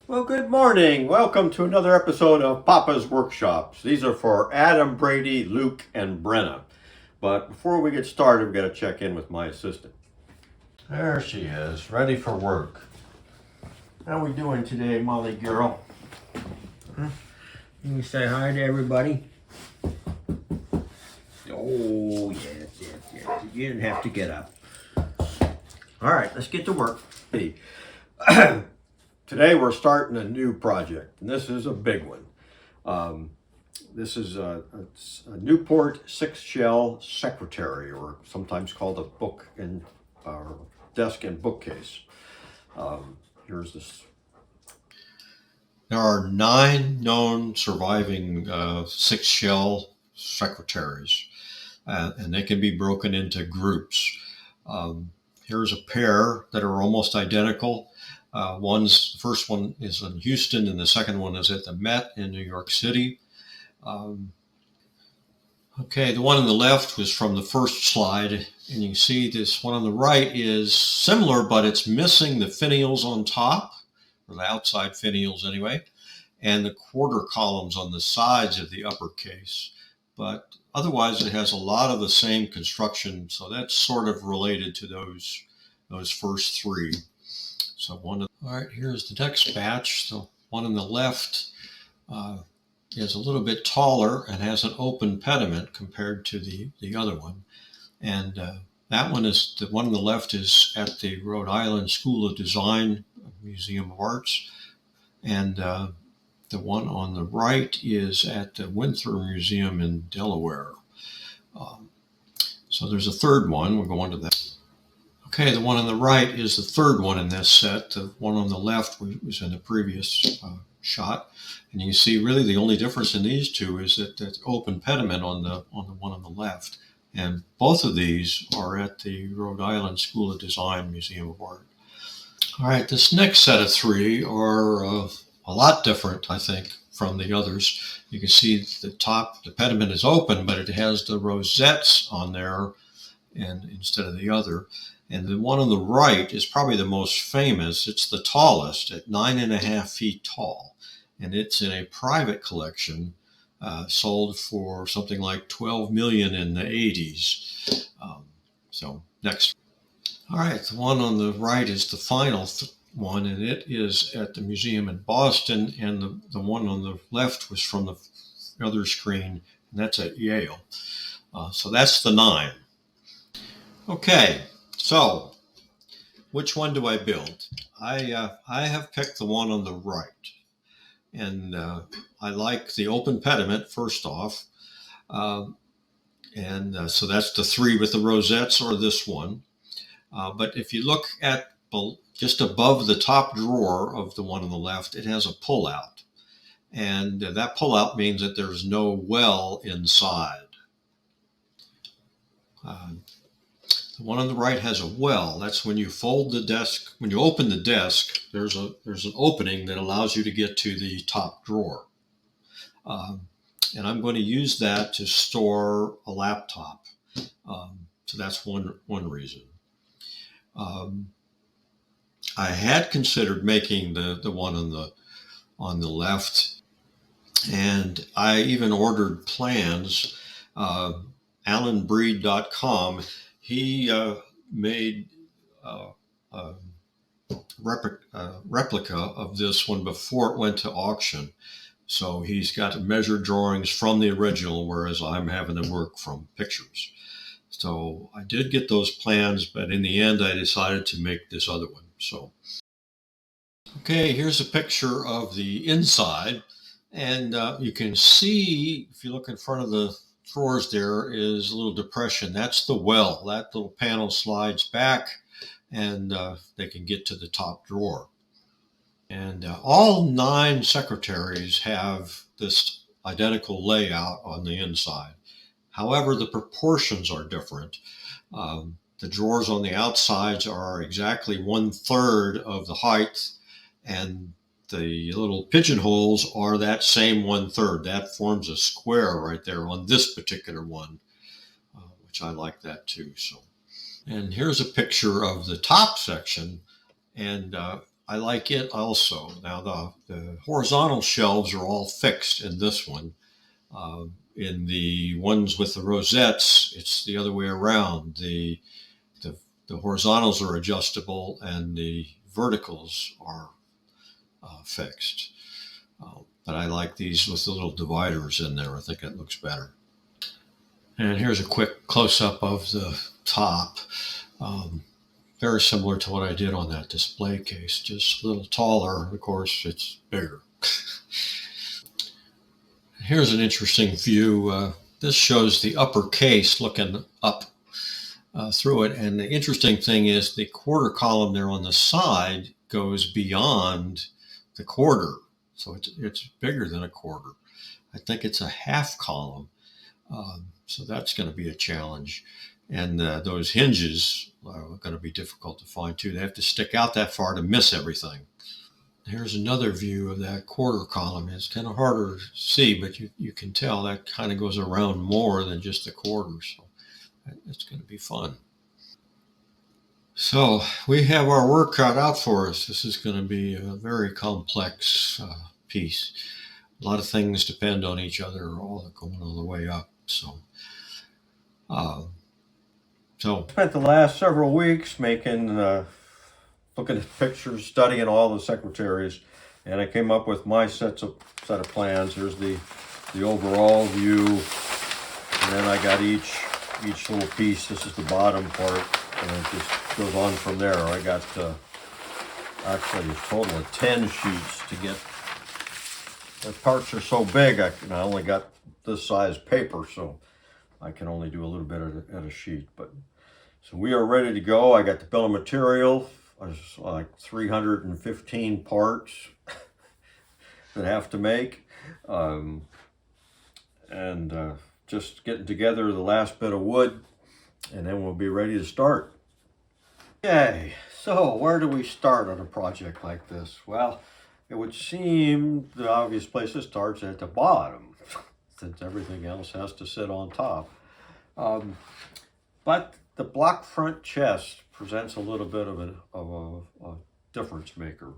Well, good morning. Welcome to another episode of Papa's Workshops. These are for Adam, Brady, Luke, and Brenna. But before we get started, we've got to check in with my assistant. There she is, ready for work. How we doing today, Molly girl? Can you say hi to everybody? Oh, yes. You didn't have to get up. All right, let's get to work. Hey. Today we're starting a new project, and this is a big one. This is a Newport 6-shell secretary, or sometimes called a book and desk and bookcase. Here's this. There are 9 known surviving 6-shell secretaries, and they can be broken into groups. Here's a pair that are almost identical. The first one is in Houston, and the second one is at the Met in New York City. Okay, the one on the left was from the first slide, and you can see this one on the right is similar, but it's missing the finials on top, or the outside finials anyway, and the quarter columns on the sides of the uppercase. But otherwise, it has a lot of the same construction, so that's sort of related to those first 3. So all right, here's the next batch. The one on the left is a little bit taller and has an open pediment compared to the other one. And that one is, the one on the left is at the Rhode Island School of Design Museum of Arts. And the one on the right is at the Winthrop Museum in Delaware. So there's a third one. We'll go on to that. Okay, the one on the right is the third one in this set. The one on the left was in the previous shot. And you can see really the only difference in these two is that the open pediment on the one on the left. And both of these are at the Rhode Island School of Design Museum of Art. All right, this next set of 3 are a lot different, I think, from the others. You can see the pediment is open, but it has the rosettes on there and instead of the other. And the one on the right is probably the most famous. It's the tallest at 9.5 feet tall. And it's in a private collection sold for something like $12 million in the 80s. So next. All right, the one on the right is the final one, and it is at the museum in Boston. And the one on the left was from the other screen, and that's at Yale. So that's the 9. Okay. So, which one do I build? I have picked the one on the right, and I like the open pediment first off, and so that's the 3 with the rosettes, or this one. But if you look at just above the top drawer of the one on the left, it has a pull-out, and that pull-out means that there's no well inside. The one on the right has a well. That's when you fold the desk. When you open the desk, there's an opening that allows you to get to the top drawer. And I'm going to use that to store a laptop. So that's one reason. I had considered making the one on the left, and I even ordered plans. AlanBreed.com. He made a replica of this one before it went to auction. So he's got measured drawings from the original, whereas I'm having to work from pictures. So I did get those plans, but in the end, I decided to make this other one. So, okay, here's a picture of the inside. And you can see, if you look in front of the drawers, there is a little depression. That's the well. That little panel slides back, and they can get to the top drawer. And all 9 secretaries have this identical layout on the inside. However, the proportions are different. The drawers on the outsides are exactly 1/3 of the height, and the little pigeonholes are that same 1/3. That forms a square right there on this particular one, which I like that too. So, and here's a picture of the top section, and I like it also. Now the horizontal shelves are all fixed in this one. In the ones with the rosettes, it's the other way around. The, the horizontals are adjustable and the verticals are fixed. But I like these with the little dividers in there. I think it looks better. And here's a quick close-up of the top. Very similar to what I did on that display case, just a little taller. Of course, it's bigger. Here's an interesting view. This shows the upper case looking up through it. And the interesting thing is the quarter column there on the side goes beyond the quarter. So it's bigger than a quarter. I think it's a half column. So that's going to be a challenge. And those hinges are going to be difficult to find too. They have to stick out that far to miss everything. Here's another view of that quarter column. It's kind of harder to see, but you can tell that kind of goes around more than just the quarter. So it's going to be fun. So we have our work cut out for us. This is going to be a very complex piece. A lot of things depend on each other, all going all the way up. So Spent the last several weeks making, looking at pictures, studying all the secretaries, and I came up with my set of plans. Here's the overall view, and then I got each little piece. This is the bottom part, and it just goes on from there. I got actually a total of 10 sheets to get. The parts are so big, I only got this size paper, so I can only do a little bit at a sheet. But so we are ready to go. I got the bill of material. There's like 315 parts that I have to make, and just getting together the last bit of wood, and then we'll be ready to start. Okay, so where do we start on a project like this? Well, it would seem the obvious place to start is at the bottom, since everything else has to sit on top. But the block front chest presents a little bit of a difference maker.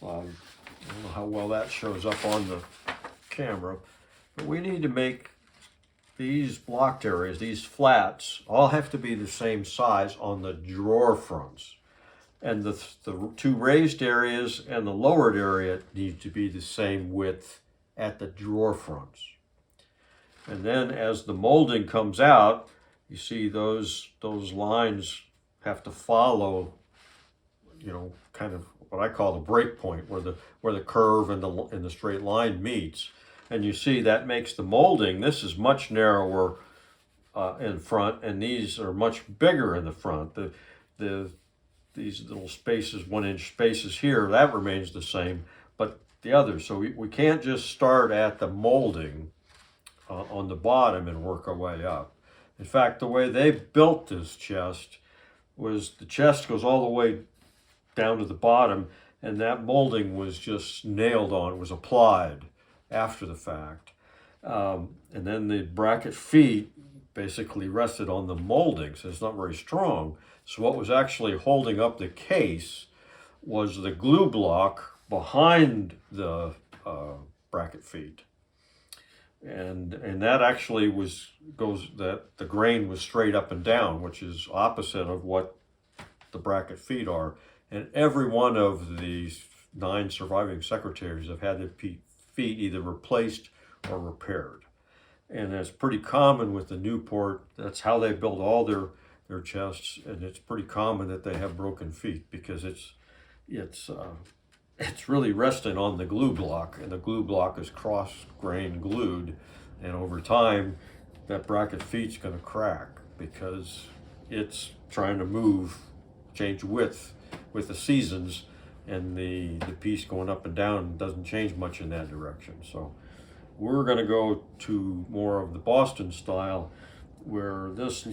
I don't know how well that shows up on the camera, but we need to make these blocked areas, these flats, all have to be the same size on the drawer fronts. And the two raised areas and the lowered area need to be the same width at the drawer fronts. And then as the molding comes out, you see those lines have to follow, kind of what I call the break point, where the curve and the straight line meets. And you see that makes the molding, this is much narrower in front, and these are much bigger in the front. These little spaces, 1-inch spaces here, that remains the same, but the others. So we can't just start at the molding on the bottom and work our way up. In fact, the way they built this chest was the chest goes all the way down to the bottom, and that molding was just nailed on, it was applied after the fact. And then the bracket feet basically rested on the molding, so it's not very strong. So what was actually holding up the case was the glue block behind the bracket feet. And that actually that the grain was straight up and down, which is opposite of what the bracket feet are. And every one of these 9 surviving secretaries have had their feet either replaced or repaired. And that's pretty common with the Newport. That's how they build all their chests, and it's pretty common that they have broken feet because it's really resting on the glue block, and the glue block is cross-grain glued, and over time that bracket feet's going to crack because it's trying to change width with the seasons, and the piece going up and down doesn't change much in that direction. So we're going to go to more of the Boston style, where this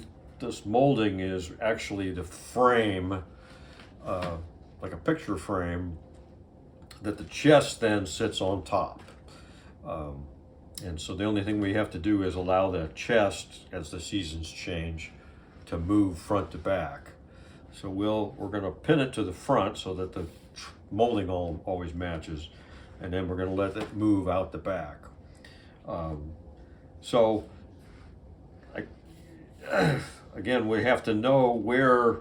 molding is actually the frame, like a picture frame, that the chest then sits on top. And so the only thing we have to do is allow the chest, as the seasons change, to move front to back. So we're going to pin it to the front so that the molding always matches, and then we're going to let it move out the back. So again, we have to know where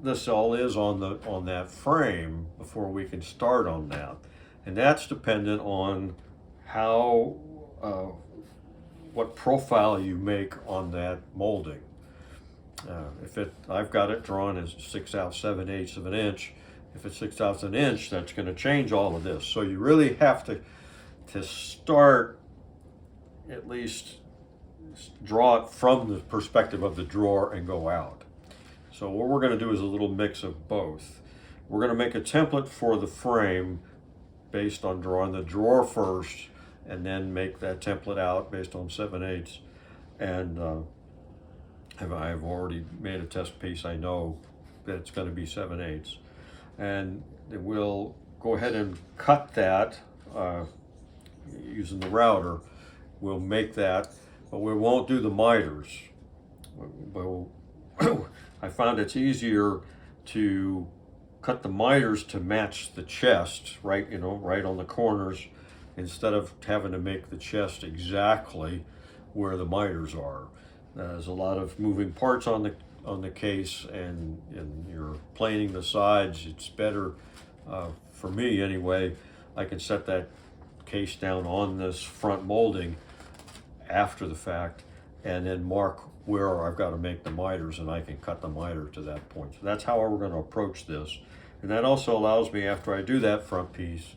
this all is on that frame before we can start on that, and that's dependent on how what profile you make on that molding. I've got it drawn as 6 7/8 of an inch. If it's 6 an inch, that's going to change all of this. So you really have to start, at least draw it from the perspective of the drawer and go out. So what we're going to do is a little mix of both. We're going to make a template for the frame based on drawing the drawer first, and then make that template out based on 7/8. And I've already made a test piece. I know that it's going to be 7/8. And we'll go ahead and cut that using the router. We'll make that, but we won't do the miters. I found it's easier to cut the miters to match the chest, right on the corners, instead of having to make the chest exactly where the miters are. There's a lot of moving parts on the case, and you're planing the sides. It's better, for me anyway, I can set that case down on this front molding after the fact, and then mark where I've got to make the miters, and I can cut the miter to that point. So that's how we're going to approach this. And that also allows me, after I do that front piece,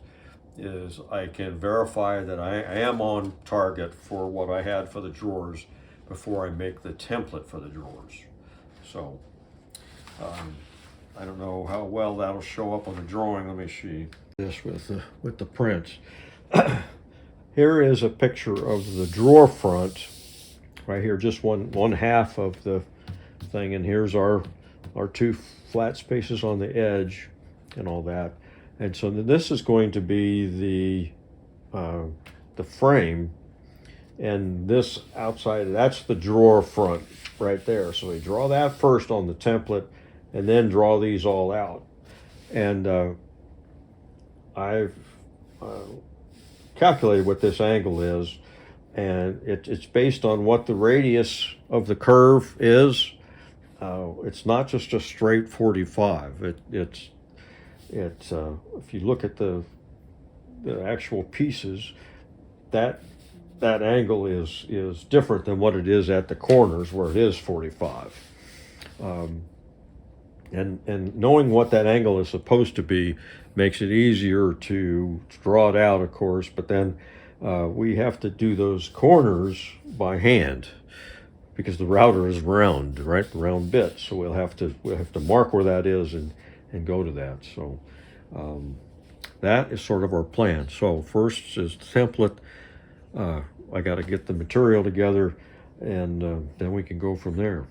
is I can verify that I am on target for what I had for the drawers before I make the template for the drawers. So I don't know how well that'll show up on the drawing. Let me see this with the prints. Here is a picture of the drawer front right here, just one half of the thing, and here's our two flat spaces on the edge and all that. And so this is going to be the frame, and this outside, that's the drawer front right there. So we draw that first on the template, and then draw these all out. And I've calculated what this angle is, and it's based on what the radius of the curve is. It's not just a straight 45. It's if you look at the actual pieces, that angle is different than what it is at the corners where it is 45. And knowing what that angle is supposed to be makes it easier to draw it out, of course, but then we have to do those corners by hand because the router is round, right? The round bit. So we'll have to mark where that is and go to that. So that is sort of our plan. So first is the template. I got to get the material together, and then we can go from there.